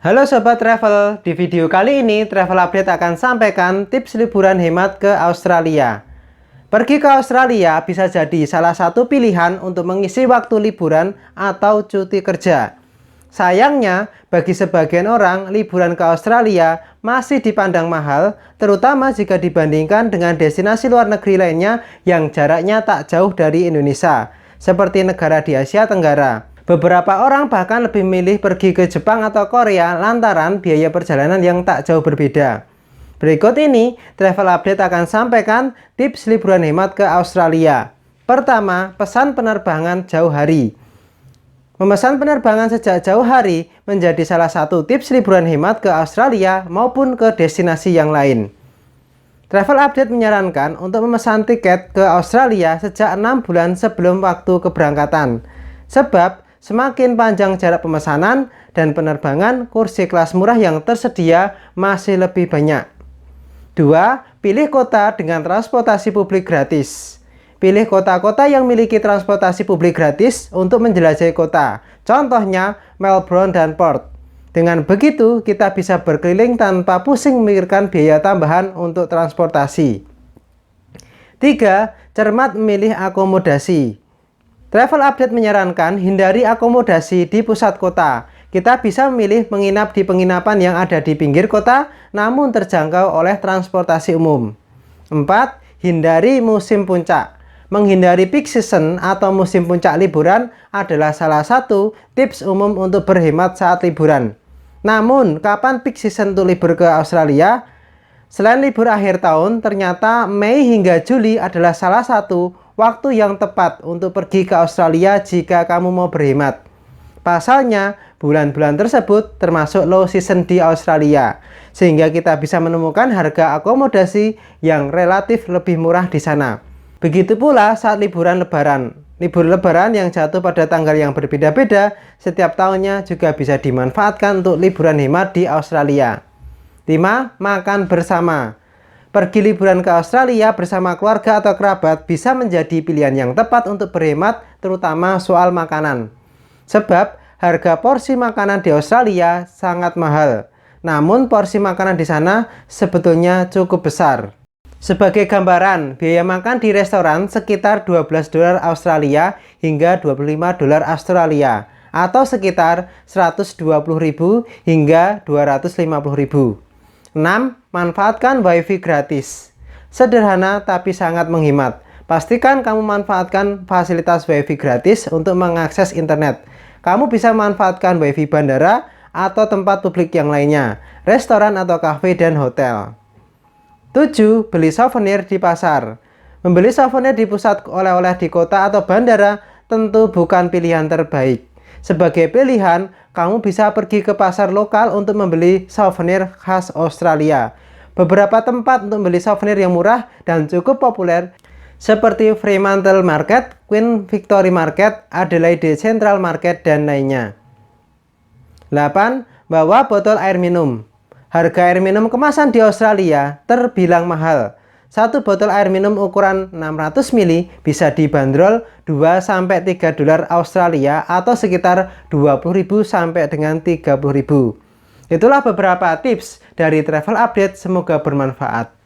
Halo Sobat Travel, di video kali ini Travel Update akan sampaikan tips liburan hemat ke Australia. Pergi ke Australia bisa jadi salah satu pilihan untuk mengisi waktu liburan atau cuti kerja. Sayangnya, bagi sebagian orang, liburan ke Australia masih dipandang mahal, terutama jika dibandingkan dengan destinasi luar negeri lainnya yang jaraknya tak jauh dari Indonesia, seperti negara di Asia Tenggara. Beberapa orang bahkan lebih memilih pergi ke Jepang atau Korea lantaran biaya perjalanan yang tak jauh berbeda. Berikut ini, Travel Update akan sampaikan tips liburan hemat ke Australia. Pertama, pesan penerbangan jauh hari. Memesan penerbangan sejak jauh hari menjadi salah satu tips liburan hemat ke Australia maupun ke destinasi yang lain. Travel Update menyarankan untuk memesan tiket ke Australia sejak 6 bulan sebelum waktu keberangkatan. Sebab, semakin panjang jarak pemesanan dan penerbangan, kursi kelas murah yang tersedia masih lebih banyak. 2. Pilih kota dengan transportasi publik gratis. Pilih kota-kota yang memiliki transportasi publik gratis untuk menjelajahi kota. Contohnya Melbourne dan Perth. Dengan begitu, kita bisa berkeliling tanpa pusing memikirkan biaya tambahan untuk transportasi. 3. Cermat memilih akomodasi. Travel Update menyarankan hindari akomodasi di pusat kota. Kita bisa memilih menginap di penginapan yang ada di pinggir kota, namun terjangkau oleh transportasi umum. 4. Hindari musim puncak. Menghindari peak season atau musim puncak liburan adalah salah satu tips umum untuk berhemat saat liburan. Namun, kapan peak season untuk libur ke Australia? Selain libur akhir tahun, ternyata Mei hingga Juli adalah salah satu waktu yang tepat untuk pergi ke Australia jika kamu mau berhemat. Pasalnya, bulan-bulan tersebut termasuk low season di Australia, sehingga kita bisa menemukan harga akomodasi yang relatif lebih murah di sana. Begitu pula saat liburan Lebaran. Libur Lebaran yang jatuh pada tanggal yang berbeda-beda setiap tahunnya juga bisa dimanfaatkan untuk liburan hemat di Australia. 5. Makan bersama. Pergi liburan ke Australia bersama keluarga atau kerabat bisa menjadi pilihan yang tepat untuk berhemat, terutama soal makanan. Sebab harga porsi makanan di Australia sangat mahal. Namun porsi makanan di sana sebetulnya cukup besar. Sebagai gambaran, biaya makan di restoran sekitar 12 dolar Australia hingga 25 dolar Australia atau sekitar 120.000 hingga 250.000. 6. Manfaatkan WiFi gratis. Sederhana tapi sangat menghemat. Pastikan kamu manfaatkan fasilitas WiFi gratis untuk mengakses internet. Kamu bisa manfaatkan WiFi bandara atau tempat publik yang lainnya, restoran atau kafe dan hotel. 7. Beli souvenir di pasar. Membeli souvenir di pusat oleh-oleh di kota atau bandara tentu bukan pilihan terbaik. Sebagai pilihan, kamu bisa pergi ke pasar lokal untuk membeli souvenir khas Australia. Beberapa tempat untuk membeli souvenir yang murah dan cukup populer seperti Fremantle Market, Queen Victoria Market, Adelaide Central Market, dan lainnya. 8. Bawa botol air minum. Harga air minum kemasan di Australia terbilang mahal. Satu botol air minum ukuran 600 ml bisa dibanderol 2-3 dolar Australia atau sekitar 20.000 sampai dengan 30.000. Itulah beberapa tips dari Travel Update, semoga bermanfaat.